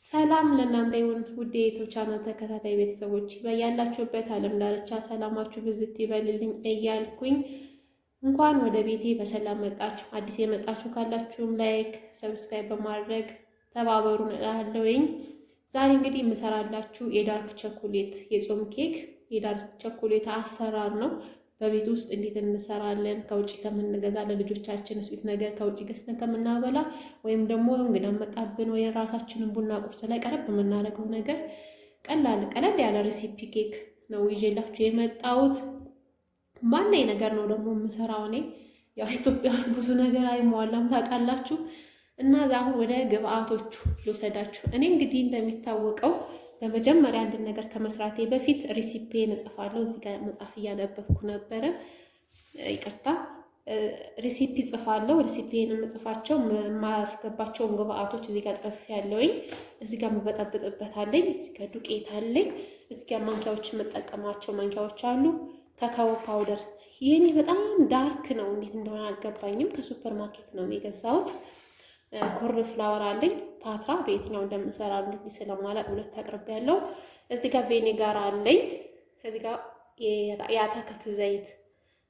ሰላም ለእናንተ ይሁን ውድ የዩቲዩብ ቻናል ተከታታይ ቤተሰቦች በያላችሁበት ዓለም ዳርቻ ሰላማችሁ ብዝት ይበልልኝ እያልኩኝ እንኳን ወደ ቤቴ በሰላም መጣችሁ። አዲስ የመጣችሁ ካላችሁም ላይክ፣ ሰብስክራይብ በማድረግ ተባበሩን እላለሁኝ። ዛሬ እንግዲህ የምሰራላችሁ የዳርክ ቸኮሌት የጾም ኬክ የዳርክ ቸኮሌት አሰራር ነው። በቤት ውስጥ እንዴት እንሰራለን? ከውጭ ከምንገዛ ለልጆቻችን ስዊት ነገር ከውጭ ገዝተን ከምናበላ ወይም ደግሞ እንግዳ መጣብን ወይ ራሳችንን ቡና ቁርስ ላይ ቀረብ የምናደርገው ነገር ቀለል ያለ ሬሲፒ ኬክ ነው ይዤላችሁ የመጣሁት። ማንኛው ነገር ነው ደግሞ የምሰራው እኔ ያው ኢትዮጵያ ውስጥ ብዙ ነገር አይሟላም ታውቃላችሁ። እና አሁን ወደ ግብአቶቹ ልውሰዳችሁ። እኔ እንግዲህ እንደሚታወቀው በመጀመሪያ አንድ ነገር ከመስራቴ በፊት ሪሲፒን እጽፋለሁ። እዚህ ጋር መጽሐፍ እያነበብኩ ነበረ፣ ይቅርታ። ሪሲፒ ጽፋለሁ። ሪሲፒን የምጽፋቸው የማስገባቸውን ግብአቶች እዚህ ጋር ጽፌያለሁኝ። እዚህ ጋር የምበጠብጥበታለኝ፣ እዚህ ጋር ዱቄት አለኝ፣ እዚህ ጋር ማንኪያዎች የምጠቀማቸው ማንኪያዎች አሉ። ካካኦ ፓውደር የኔ በጣም ዳርክ ነው፣ እንዴት እንደሆነ አልገባኝም። ከሱፐር ማርኬት ነው የገዛሁት። ኮርን ፍላወር አለኝ። ፓትራ በየትኛው እንደምሰራ እንግዲህ ስለማላቅ ሁለት አቅርቤያለሁ። እዚህ ጋር ቬኒጋር አለኝ። እዚህ ጋር የአታክልት ዘይት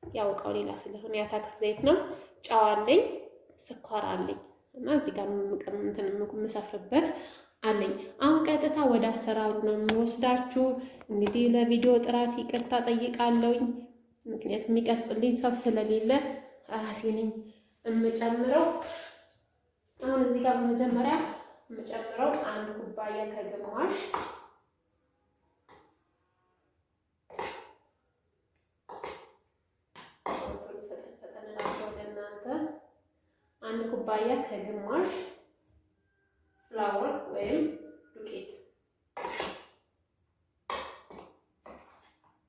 ያውቃው ሌላ ስለሆነ የአታክልት ዘይት ነው። ጨው አለኝ፣ ስኳር አለኝ እና እዚህ ጋር የምሰፍርበት አለኝ። አሁን ቀጥታ ወደ አሰራሩ ነው የሚወስዳችሁ። እንግዲህ ለቪዲዮ ጥራት ይቅርታ ጠይቃለሁኝ፣ ምክንያቱም የሚቀርጽልኝ ሰው ስለሌለ ራሴ ነኝ የምጨምረው። አሁን እዚህ ጋር በመጀመሪያ የምጨምረው አንድ ኩባያ ከግማሽ አንድ ኩባያ ከግማሽ ፍላወር ወይም ዱቄት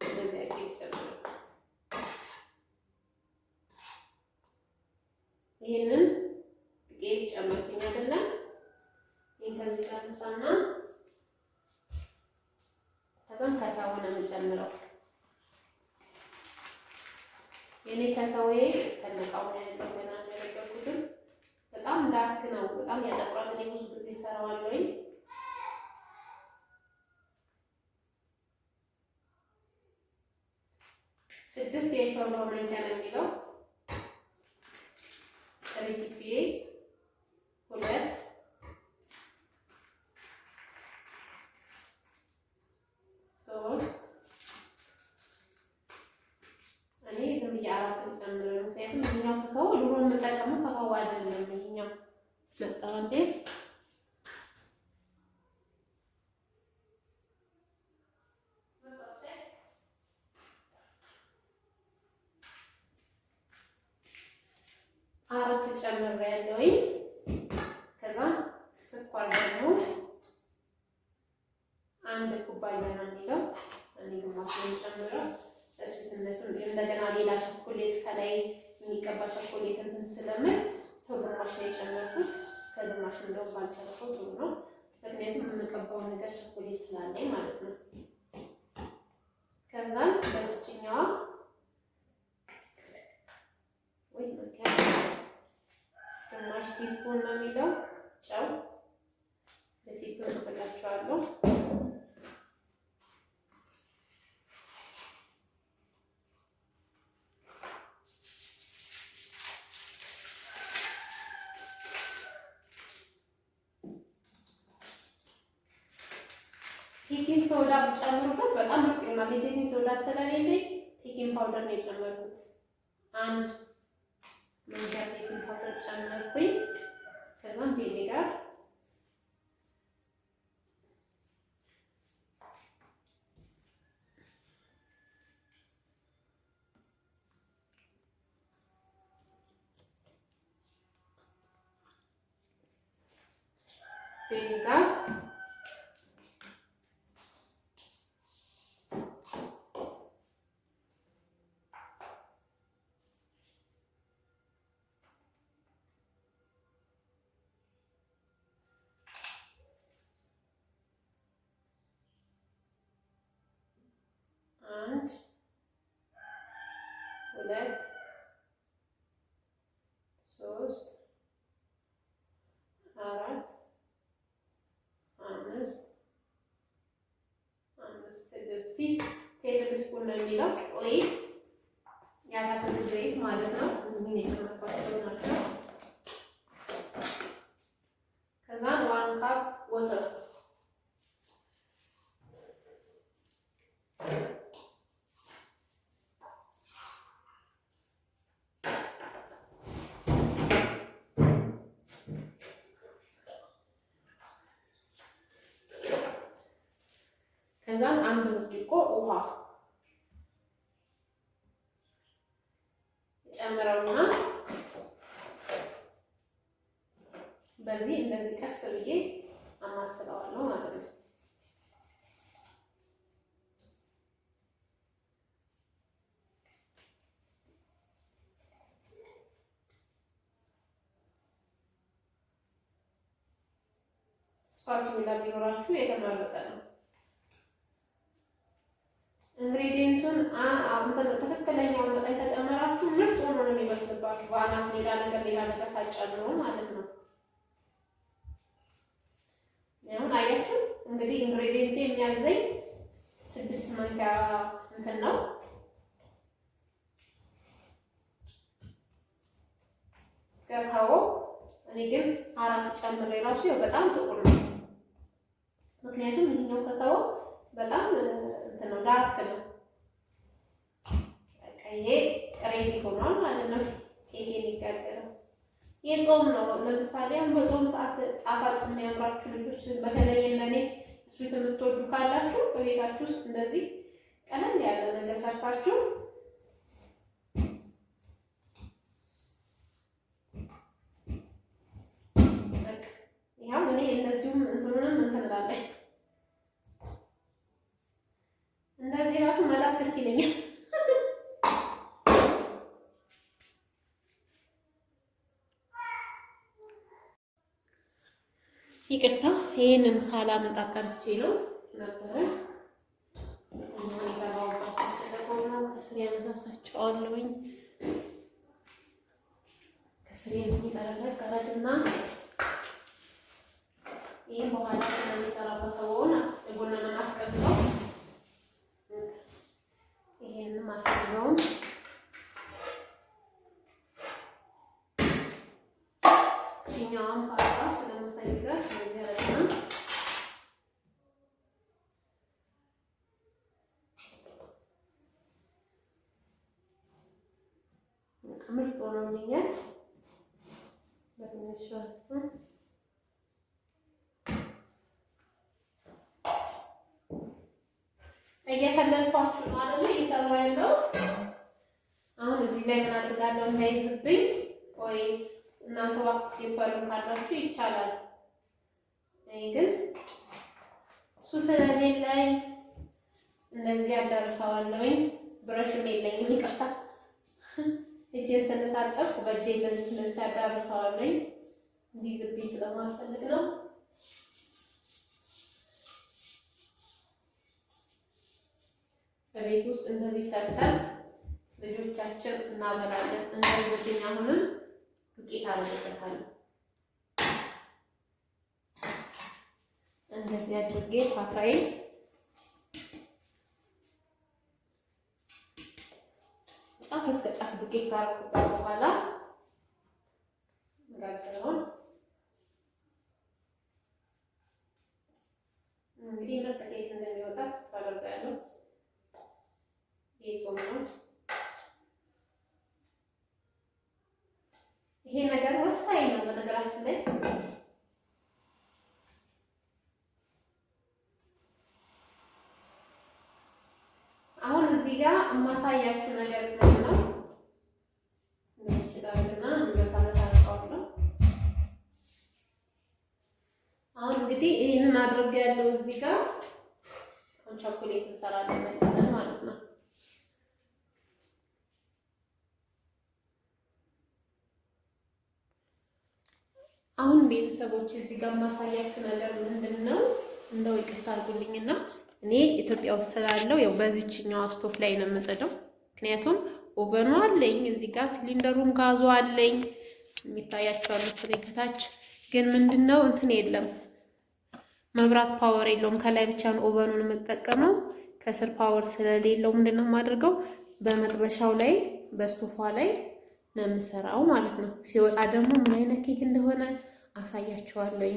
በዚህ አቄ ጨምረው ይሄንን ዱቄት ጨምርኩኝ አይደለም። ይሄን ከዚህ ጋር ተሳና ከዛም ካካኦ ነው የምጨምረው። የኔ ካካኦ ከነቃው ነው ያለው ገና ያደረኩት። በጣም ዳርክ ነው፣ በጣም ያጠቁራል። እኔ ብዙ ጊዜ እሰራዋለሁኝ። ስድስት የሾርባ ማንኪያ ነው የሚለው ሬሲፒዬ። ሁለት ሶስት እኔ ዝም ብዬ አራት ጨምር፣ ምክንያቱም ይሄኛው ካካኦ ድሮ የምጠቀመው ካካኦ አይደለም። ይሄኛው መጣ እንዴ አራት ጨምሬያለሁኝ። ከዛ ስኳር ደግሞ አንድ ኩባያ ነው የሚለው እኔ ግማሽ ነው የምጨምረው። እስኪነቱን እንደገና ሌላ ቸኮሌት ከላይ የሚቀባ ቸኮሌት እንትን ስለምን ግማሽ ነው የጨመርኩት። ከግማሽ እንደውም ባልጨረሰው ጥሩ ነው፣ ምክንያቱም የምቀባው ነገር ቸኮሌት ስላለኝ ማለት ነው። ከዛ በዚህኛዋ ግማሽ ቲስፑን ነው የሚለው ጨው ሬሲፒውን እፈቃቸዋለሁ። ቤኪንግ ሶዳ ብጨምሩበት በጣም ምርጥ ይሆናል። የቤኪንግ ሶዳ ስለሌለኝ ቤኪንግ ፓውደር ነው የጨመርኩት። አንድ ማንኪያ ቤኪንግ ፓውደር ጨመርኩኝ። ከዛም ቬኒጋር አንድ ሁለት ሶስት አራት ስፑን ነው የሚለው ኦይል የአትክልት ዘይት ማለት ነው። እነዚህ የጨመርኳቸው ናቸው። ከዛ 1 ካፕ ወተር ከዛም 1 ብርጭቆ ውሃ ጨምረውና በዚህ እንደዚህ ቀስ ብዬ አማስለዋለሁ ማለት ነው። ስፓቹላ ቢኖራችሁ የተመረጠ ነው። ኢንግሪዲየንቱን ትክክለኛውን መጠን ከጨመራችሁ ምርጥ ሆኖ ነው የሚመስልባችሁ። በአናት ሌላ ነገር ሳትጨምሩ ማለት ነው። አሁን አያችሁ እንግዲህ ኢንግሪዲየንት የሚያዘኝ 6 ማንኪያ እንትን ነው። ካካኦ እኔ ግን 4 ጨምሬ ራሱ ያው በጣም ጥቁር ነው። ምክንያቱም ይሄኛው ካካኦ በጣም እንትን ነው ዳርክ ነው። በቃ ይሄ ሬዲ ሆኗል ማለት ነው። ይሄ የሚጋገረው የጾም ነው። ለምሳሌ አሁን በጾም ሰዓት ጣፋጭ የሚያምራችሁ ልጆች በተለይ እንደኔ ስዊት የምትወዱ ካላችሁ በቤታችሁ ውስጥ እንደዚህ ቀለል ያለ ነገር ሰርታችሁ በቃ ያው እኔ እነዚህም እንትኑንም እንትን እላለሁ። እንደዚህ ራሱ መላስ ደስ ይለኛል። ይቅርታ ይሄንን ሳላመጣ ቀርቼ ነው ነበረ የሰራሁት ስለሆነ ከስሬ ያመሳሳቸዋለሁኝ። ከስሬ የሚቀረቅረቅና ይሄን በኋላ ስለሚሰራበት ከሆነ የጎን ነው ማስቀምጠው። ይሄንን ማድረግነው እኛም ፓስታ ስለምፈልጋት ስለዚህ ምርጥ ሆኖልኛል። በትንሽ እየከለልኳችሁ ነው አይደል? እየሰራሁ ያለሁት አሁን እዚህ ላይ ምን አድርጋለሁ እንዳይዝብኝ ወይ እናንተ ዋክስ ፔፐር ካላችሁ ይቻላል። እኔ ግን እሱ ስለሌለኝ እንደዚህ አዳርሰዋለሁኝ። ብረሽም የለኝም ይቅርታ። እጄን ስንታጠብኩ በእጄ እንደዚህ አዳርሰዋለሁኝ እንዲይዝብኝ ስለማልፈልግ ነው። በቤት ውስጥ እንደዚህ ሰርተን ልጆቻችን እናበላለን። እንደዚህ አሁንም ዱቄት አደርግበታለሁ። እንደዚህ አድርጌ ፓታዬ ጫፍ እስከ ጫፍ ዱቄት ካደረኩበት በኋላ መጋገረውን እንግዲህ ምርጥ ዱቄት እንደሚወጣ ተስፋ አደርጋለሁ። ይሄ ጾም ነው። ይሄ ነገር ወሳኝ ነው በነገራችን ላይ። አሁን እዚህ ጋር የማሳያችሁ ነገር ነው እንችላልና እንደታረቃው። አሁን እንግዲህ ይሄንን አድርጌያለሁ። እዚህ ጋር አሁን ቸኮሌት እንሰራለን መልሰን ማለት ነው። አሁን ቤተሰቦች እዚህ ጋር ማሳያችሁ ነገር ምንድነው? እንደው ይቅርታ አድርጉልኝና እኔ ኢትዮጵያ ውስጥ ስላለው ያው በዚህኛው ስቶፍ ላይ ነው የምጥደው። ምክንያቱም ኦቨኑ አለኝ እዚህ ጋር ሲሊንደሩም ጋዙ አለኝ የሚታያቸው መሰለኝ ከታች ግን ምንድነው እንትን የለም መብራት ፓወር የለውም። ከላይ ብቻ ነው ኦቨኑን የምጠቀመው። ከስር ፓወር ስለሌለው ምንድነው የማደርገው በመጥበሻው ላይ በስቶፋ ላይ ነው የምሰራው ማለት ነው። ሲወጣ ደግሞ ምን አይነት ኬክ እንደሆነ አሳያችኋለሁ።